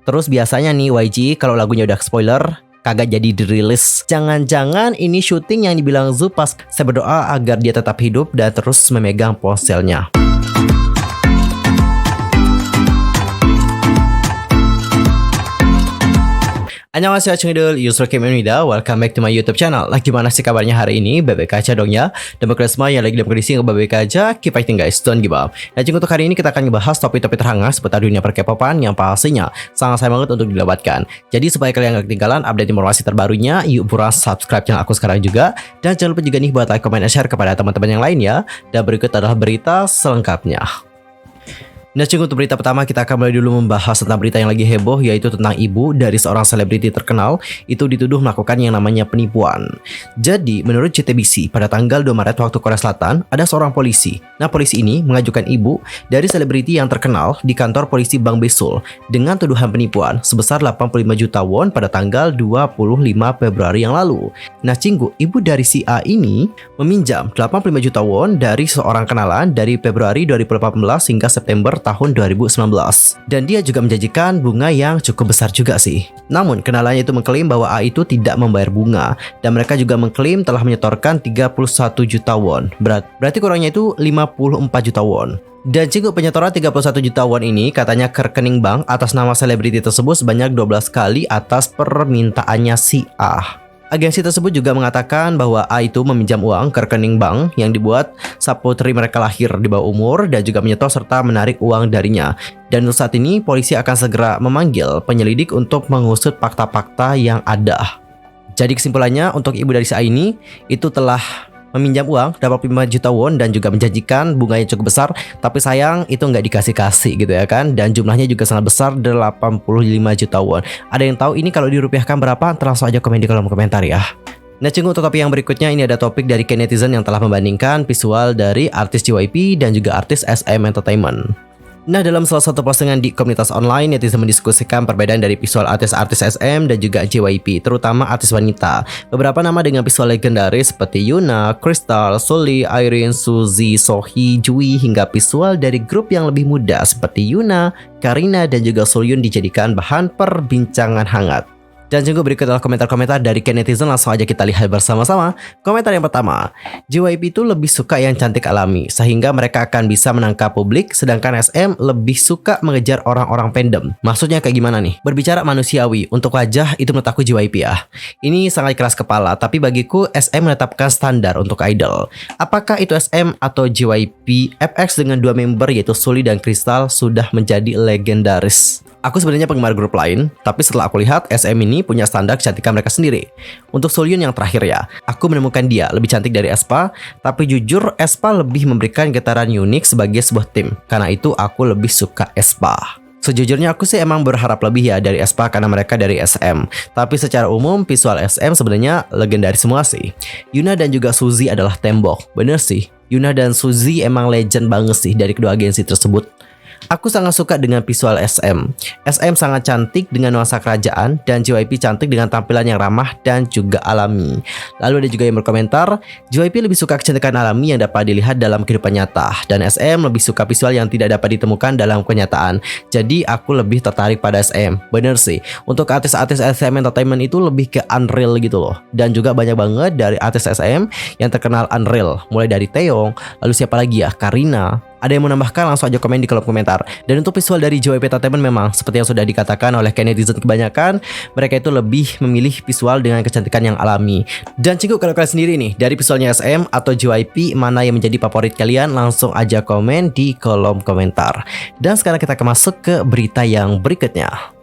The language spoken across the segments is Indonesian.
Terus biasanya nih YG kalau lagunya udah spoiler kagak jadi dirilis. Jangan-jangan ini syuting yang dibilang Zoo pas. Saya berdoa agar dia tetap hidup dan terus memegang ponselnya. Annyeonghaseyo Chungidul, Yusuf Kim Unida. Welcome back to my YouTube channel. Gimana sih kabarnya hari ini? Baik-baik aja dong ya. Dan bagi semua yang lagi dalam kondisi yang baik-baik aja, keep fighting guys, don't give up. Dan untuk hari ini kita akan ngebahas topik-topik terhangat seputar dunia per-K-popan yang pastinya sangat sayang banget untuk dilewatkan. Jadi supaya kalian gak ketinggalan update informasi terbarunya, yuk buruan subscribe channel aku sekarang juga. Dan jangan lupa juga nih buat like, comment, dan share kepada teman-teman yang lain ya. Dan berikut adalah berita selengkapnya. Nah, untuk berita pertama kita akan mulai dulu membahas tentang berita yang lagi heboh, yaitu tentang ibu dari seorang selebriti terkenal itu dituduh melakukan yang namanya penipuan. Jadi, menurut JTBC, pada tanggal 2 Maret waktu Korea Selatan, ada seorang polisi. Nah, polisi ini mengajukan ibu dari selebriti yang terkenal di kantor polisi Bank Besul dengan tuduhan penipuan sebesar 85 juta won pada tanggal 25 Februari yang lalu. Nah, ibu dari si A ini meminjam 85 juta won dari seorang kenalan dari Februari 2018 hingga September tahun 2019. Dan dia juga menjanjikan bunga yang cukup besar juga sih. Namun kenalannya itu mengklaim bahwa A itu tidak membayar bunga. Dan mereka juga mengklaim telah menyetorkan 31 juta won. Berarti kurangnya itu 54 juta won. Dan penyetoran 31 juta won ini katanya ke rekening bank atas nama selebriti tersebut sebanyak 12 kali atas permintaannya si A. Agensi tersebut juga mengatakan bahwa A itu meminjam uang ke rekening bank yang dibuat saat putri mereka lahir di bawah umur dan juga menyetor serta menarik uang darinya. Dan untuk saat ini polisi akan segera memanggil penyelidik untuk mengusut fakta-fakta yang ada. Jadi kesimpulannya untuk ibu dari si A ini itu telah meminjam uang 85 juta won dan juga menjanjikan bunganya cukup besar, tapi sayang itu nggak dikasih-kasih gitu ya kan. Dan jumlahnya juga sangat besar, 85 juta won. Ada yang tahu ini kalau dirupiahkan berapa? Langsung aja komen di kolom komentar ya. Nah, untuk topik yang berikutnya ini ada topik dari netizen yang telah membandingkan visual dari artis JYP dan juga artis SM Entertainment. Nah, dalam salah satu postingan di komunitas online, netizen mendiskusikan perbedaan dari visual artis-artis SM dan juga JYP, terutama artis wanita. Beberapa nama dengan visual legendaris seperti Yoona, Crystal, Sulli, Irene, Suzy, Sohee, Jui, hingga visual dari grup yang lebih muda seperti Yoona, Karina, dan juga Sohyun dijadikan bahan perbincangan hangat. Dan juga berikut adalah komentar-komentar dari netizen, langsung aja kita lihat bersama-sama. Komentar yang pertama, JYP itu lebih suka yang cantik alami, sehingga mereka akan bisa menangkap publik, sedangkan SM lebih suka mengejar orang-orang fandom. Maksudnya kayak gimana nih? Berbicara manusiawi, untuk wajah itu menurut aku JYP ya. Ini sangat keras kepala, tapi bagiku SM menetapkan standar untuk idol. Apakah itu SM atau JYP, FX dengan dua member yaitu Sulli dan Crystal sudah menjadi legendaris. Aku sebenarnya penggemar grup lain, tapi setelah aku lihat SM ini punya standar kecantikan mereka sendiri. Untuk Sohyun yang terakhir ya, aku menemukan dia lebih cantik dari aespa, tapi jujur aespa lebih memberikan getaran unik sebagai sebuah tim. Karena itu aku lebih suka aespa. Sejujurnya aku sih emang berharap lebih ya dari aespa karena mereka dari SM. Tapi secara umum visual SM sebenarnya legendaris semua sih. Yoona dan juga Suzy adalah tembok. Bener sih, Yoona dan Suzy emang legend banget sih dari kedua agensi tersebut. Aku sangat suka dengan visual SM. SM sangat cantik dengan nuansa kerajaan dan JYP cantik dengan tampilan yang ramah dan juga alami. Lalu ada juga yang berkomentar, JYP lebih suka kecantikan alami yang dapat dilihat dalam kehidupan nyata, dan SM lebih suka visual yang tidak dapat ditemukan dalam kenyataan. Jadi aku lebih tertarik pada SM. Bener sih, untuk artis-artis SM Entertainment itu lebih ke unreal gitu loh. Dan juga banyak banget dari artis SM yang terkenal unreal, mulai dari Taeyong, lalu siapa lagi ya, Karina. Ada yang mau menambahkan? Langsung aja komen di kolom komentar. Dan untuk visual dari JYP Entertainment memang seperti yang sudah dikatakan oleh netizen kebanyakan, mereka itu lebih memilih visual dengan kecantikan yang alami. Dan kalau kalian sendiri nih, dari visualnya SM atau JYP, mana yang menjadi favorit kalian? Langsung aja komen di kolom komentar. Dan sekarang kita akan masuk ke berita yang berikutnya.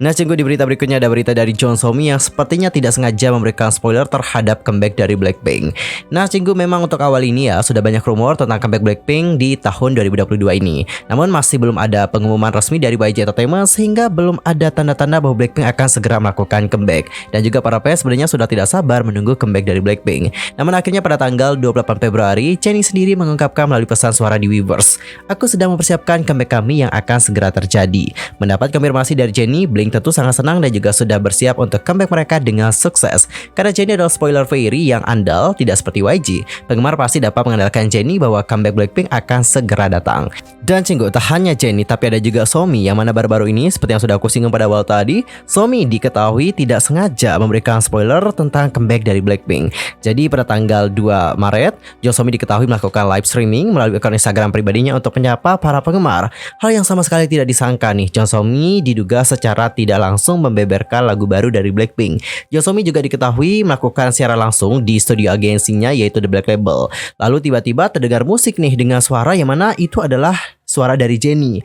Nah, di berita berikutnya ada berita dari Jong So-mi yang sepertinya tidak sengaja memberikan spoiler terhadap comeback dari Blackpink. Nah, memang untuk awal ini ya sudah banyak rumor tentang comeback Blackpink di tahun 2022 ini. Namun masih belum ada pengumuman resmi dari YG Entertainment sehingga belum ada tanda-tanda bahwa Blackpink akan segera melakukan comeback. Dan juga para fans sebenarnya sudah tidak sabar menunggu comeback dari Blackpink. Namun akhirnya pada tanggal 28 Februari, Jennie sendiri mengungkapkan melalui pesan suara di Weverse, "Aku sedang mempersiapkan comeback kami yang akan segera terjadi." Mendapat konfirmasi dari Jennie, Blink tentu sangat senang dan juga sudah bersiap untuk comeback mereka dengan sukses. Karena Jennie adalah spoiler fairy yang andal, tidak seperti YG. Penggemar pasti dapat mengandalkan Jennie bahwa comeback Blackpink akan segera datang. Dan Cinggu, tak hanya Jennie tapi ada juga Somi, yang mana baru-baru ini seperti yang sudah aku singgung pada awal tadi, Somi diketahui tidak sengaja memberikan spoiler tentang comeback dari Blackpink. Jadi pada tanggal 2 Maret, Somi diketahui melakukan live streaming melalui akun Instagram pribadinya untuk menyapa para penggemar. Hal yang sama sekali tidak disangka nih, Somi diduga secara tidak langsung membeberkan lagu baru dari Blackpink. Somi juga diketahui melakukan siaran langsung di studio agensinya yaitu The Black Label. Lalu tiba-tiba terdengar musik nih dengan suara yang mana itu adalah suara dari Jennie.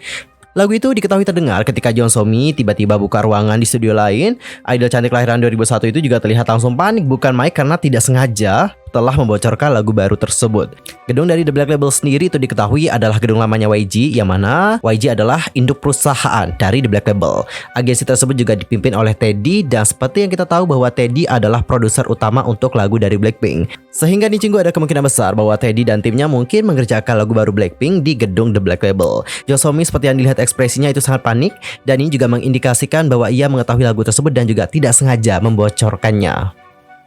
Lagu itu diketahui terdengar ketika Somi tiba-tiba buka ruangan di studio lain. Idol cantik kelahiran 2001 itu juga terlihat langsung panik bukan main karena tidak sengaja telah membocorkan lagu baru tersebut. Gedung dari The Black Label sendiri itu diketahui adalah gedung lamanya YG, yang mana YG adalah induk perusahaan dari The Black Label. Agensi tersebut juga dipimpin oleh Teddy, dan seperti yang kita tahu bahwa Teddy adalah produser utama untuk lagu dari Blackpink. Sehingga nih Cinggu, ada kemungkinan besar bahwa Teddy dan timnya mungkin mengerjakan lagu baru Blackpink di gedung The Black Label. Somi seperti yang dilihat ekspresinya itu sangat panik, dan ini juga mengindikasikan bahwa ia mengetahui lagu tersebut dan juga tidak sengaja membocorkannya.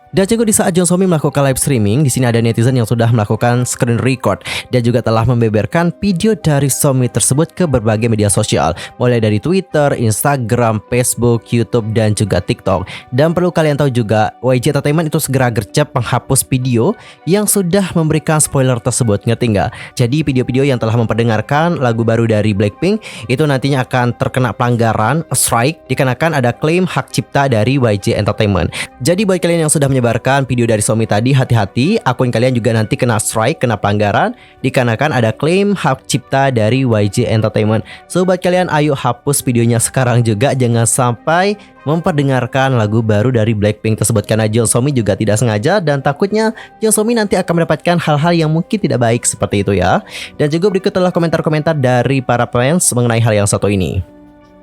Dan juga di saat Somi melakukan live streaming, di sini ada netizen yang sudah melakukan screen record dan juga telah membeberkan video dari Somi tersebut ke berbagai media sosial, mulai dari Twitter, Instagram, Facebook, YouTube, dan juga TikTok. Dan perlu kalian tahu juga, YG Entertainment itu segera gercep menghapus video yang sudah memberikan spoiler tersebut, ngerti nggak? Jadi video-video yang telah memperdengarkan lagu baru dari Blackpink itu nantinya akan terkena pelanggaran, strike, dikarenakan ada klaim hak cipta dari YG Entertainment. Jadi buat kalian yang sudah menyebarkan video dari Somi tadi, hati-hati, akun kalian juga nanti kena strike, kena pelanggaran dikarenakan ada klaim hak cipta dari YG Entertainment. So buat kalian, ayo hapus videonya sekarang juga, jangan sampai memperdengarkan lagu baru dari Blackpink tersebut, karena Somi juga tidak sengaja dan takutnya Somi nanti akan mendapatkan hal-hal yang mungkin tidak baik seperti itu ya. Dan juga berikut adalah komentar-komentar dari para fans mengenai hal yang satu ini.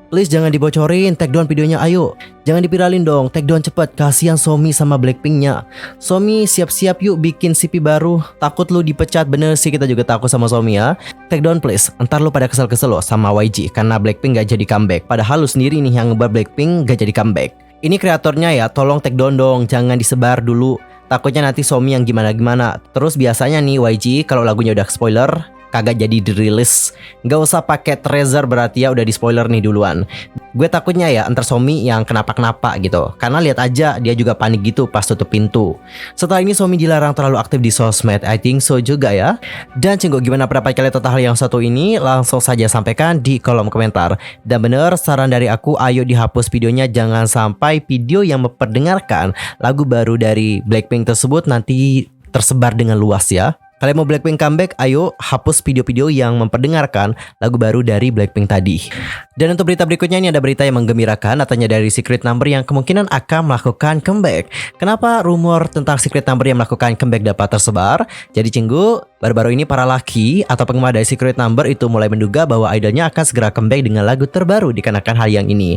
Please jangan dibocorin, take down videonya ayo. Jangan dipiralin dong, take down cepet, kasihan Somi sama Blackpinknya. Somi siap-siap yuk bikin CP baru. Takut lu dipecat, bener sih, kita juga takut sama Somi ya. Take down please, entar lu pada kesel-kesel lo sama YG karena Blackpink gak jadi comeback. Padahal lu sendiri nih yang ngebar Blackpink gak jadi comeback. Ini kreatornya ya, tolong take down dong, jangan disebar dulu. Takutnya nanti Somi yang gimana-gimana. Terus biasanya nih YG kalau lagunya udah spoiler kagak jadi dirilis. Gak usah pakai teaser, berarti ya udah di spoiler nih duluan. Gue takutnya ya antar Somi yang kenapa-kenapa gitu, karena lihat aja dia juga panik gitu pas tutup pintu. Setelah ini Somi dilarang terlalu aktif di sosmed, I think so juga ya. Dan Cinggu, gimana pendapat kalian tentang hal yang satu ini? Langsung saja sampaikan di kolom komentar. Dan bener, saran dari aku, ayo dihapus videonya, jangan sampai video yang memperdengarkan lagu baru dari Blackpink tersebut nanti tersebar dengan luas ya. Kalian mau Blackpink comeback, ayo hapus video-video yang memperdengarkan lagu baru dari Blackpink tadi. Dan untuk berita berikutnya, ini ada berita yang menggembirakan, katanya dari Secret Number yang kemungkinan akan melakukan comeback. Kenapa rumor tentang Secret Number yang melakukan comeback dapat tersebar? Jadi Cinggu, baru-baru ini para laki atau penggemar dari Secret Number itu mulai menduga bahwa idolnya akan segera comeback dengan lagu terbaru dikarenakan hal yang ini.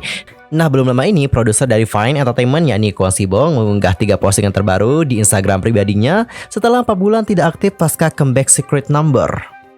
Nah, belum lama ini produser dari Fine Entertainment yakni Kwon Sibong mengunggah 3 postingan terbaru di Instagram pribadinya setelah 4 bulan tidak aktif pasca comeback Secret Number.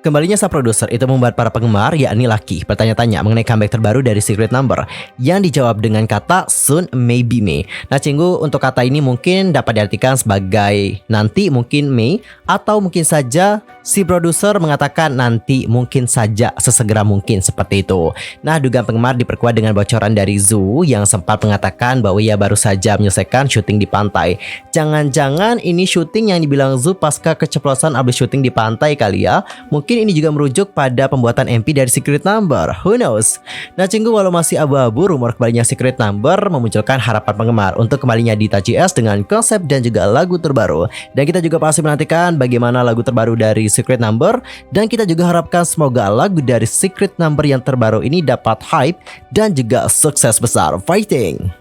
Kembalinya sang produser itu membuat para penggemar yakni laki bertanya-tanya mengenai comeback terbaru dari Secret Number yang dijawab dengan kata soon maybe May. Nah Cinggu, untuk kata ini mungkin dapat diartikan sebagai nanti mungkin May, atau mungkin saja si produser mengatakan nanti mungkin saja sesegera mungkin, seperti itu. Nah, dugaan penggemar diperkuat dengan bocoran dari Zoo yang sempat mengatakan bahwa ia baru saja menyelesaikan syuting di pantai. Jangan-jangan ini syuting yang dibilang Zoo pasca keceplosan abis syuting di pantai kali ya. Mungkin ini juga merujuk pada pembuatan MP dari Secret Number, who knows. Nah Cinggu, walau masih abu-abu, rumor kembalinya Secret Number memunculkan harapan penggemar untuk kembalinya Dita GS dengan konsep dan juga lagu terbaru. Dan kita juga pasti menantikan bagaimana lagu terbaru dari Secret Number, dan kita juga harapkan semoga lagu dari Secret Number yang terbaru ini dapat hype dan juga sukses besar. Fighting!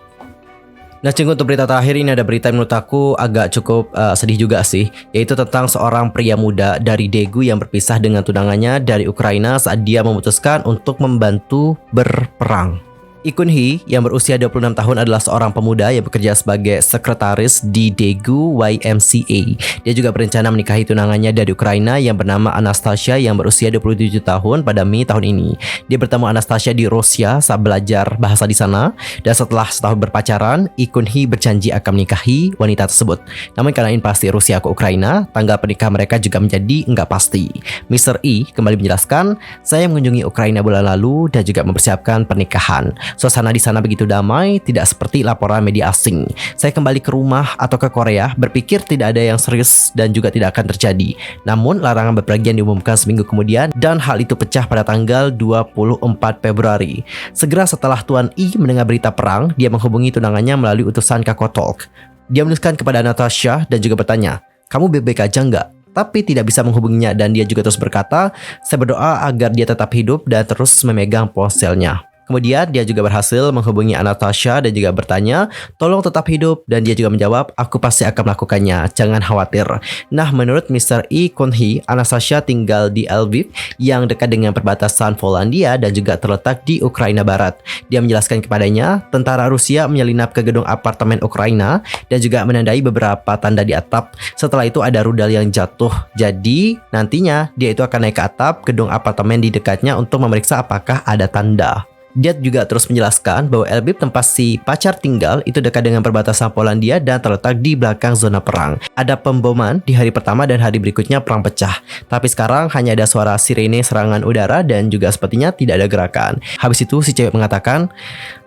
Nah Cinggu, untuk berita terakhir ini ada berita yang menurut aku agak cukup sedih juga sih, yaitu tentang seorang pria muda dari Daegu yang berpisah dengan tunangannya dari Ukraina saat dia memutuskan untuk membantu berperang. Lee Kun-hee yang berusia 26 tahun adalah seorang pemuda yang bekerja sebagai sekretaris di Daegu YMCA. Dia juga berencana menikahi tunangannya dari Ukraina yang bernama Anastasia yang berusia 27 tahun pada Mei tahun ini. Dia bertemu Anastasia di Rusia saat belajar bahasa di sana, dan setelah setahun berpacaran, Lee Kun-hee berjanji akan menikahi wanita tersebut. Namun karena invasi Rusia ke Ukraina, tanggal pernikahan mereka juga menjadi enggak pasti. Mr. Lee kembali menjelaskan, "Saya mengunjungi Ukraina bulan lalu dan juga mempersiapkan pernikahan. Suasana di sana begitu damai, tidak seperti laporan media asing. Saya kembali ke rumah atau ke Korea, berpikir tidak ada yang serius dan juga tidak akan terjadi. Namun, larangan bepergian diumumkan seminggu kemudian dan hal itu pecah pada tanggal 24 Februari. Segera setelah Tuan I mendengar berita perang, dia menghubungi tunangannya melalui utusan Kakotalk. Dia menuliskan kepada Natasha dan juga bertanya, 'Kamu baik-baik aja nggak?' Tapi tidak bisa menghubunginya dan dia juga terus berkata, 'Saya berdoa agar dia tetap hidup dan terus memegang ponselnya.' Kemudian dia juga berhasil menghubungi Anastasia dan juga bertanya, 'Tolong tetap hidup,' dan dia juga menjawab, 'Aku pasti akan melakukannya, jangan khawatir.' Nah, menurut Mr. Lee Kun-hee, Anastasia tinggal di Lviv yang dekat dengan perbatasan Polandia dan juga terletak di Ukraina Barat. Dia menjelaskan kepadanya, tentara Rusia menyelinap ke gedung apartemen Ukraina dan juga menandai beberapa tanda di atap. Setelah itu ada rudal yang jatuh. Jadi, nantinya dia itu akan naik ke atap gedung apartemen di dekatnya untuk memeriksa apakah ada tanda. Dia juga terus menjelaskan bahwa Lviv tempat si pacar tinggal itu dekat dengan perbatasan Polandia dan terletak di belakang zona perang. Ada pemboman di hari pertama dan hari berikutnya perang pecah. Tapi sekarang hanya ada suara sirene serangan udara dan juga sepertinya tidak ada gerakan. Habis itu si cewek mengatakan,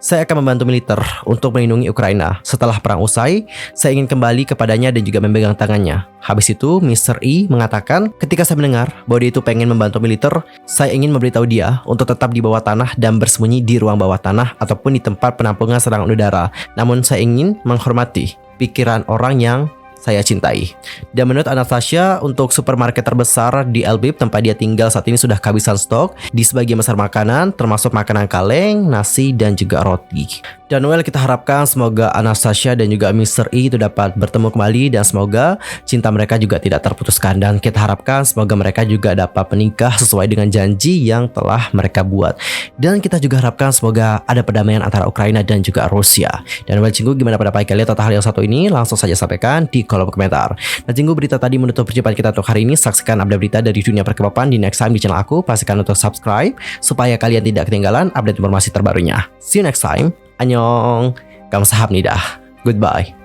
'Saya akan membantu militer untuk melindungi Ukraina. Setelah perang usai, saya ingin kembali kepadanya dan juga memegang tangannya.' Habis itu Mr. E mengatakan, 'Ketika saya mendengar bahwa dia itu pengen membantu militer, saya ingin memberitahu dia untuk tetap di bawah tanah dan bersembunyi di ruang bawah tanah ataupun di tempat penampungan serangan udara. Namun saya ingin menghormati pikiran orang yang saya cintai.' Dan menurut Anastasia, untuk supermarket terbesar di Lviv tempat dia tinggal saat ini sudah kehabisan stok di sebagian besar makanan, termasuk makanan kaleng, nasi, dan juga roti. Dan kita harapkan semoga Anastasia dan juga Mr. E itu dapat bertemu kembali dan semoga cinta mereka juga tidak terputuskan. Dan kita harapkan semoga mereka juga dapat menikah sesuai dengan janji yang telah mereka buat. Dan kita juga harapkan semoga ada perdamaian antara Ukraina dan juga Rusia. Dan cinggu, gimana pendapat kalian tentang hal yang satu ini? Langsung saja sampaikan di kolom komentar. Nah cinggu, berita tadi menutup perjumpaan kita untuk hari ini. Saksikan update berita dari dunia perkebapan di next time di channel aku. Pastikan untuk subscribe supaya kalian tidak ketinggalan update informasi terbarunya. See you next time. Annyeong, 감사합니다. Goodbye.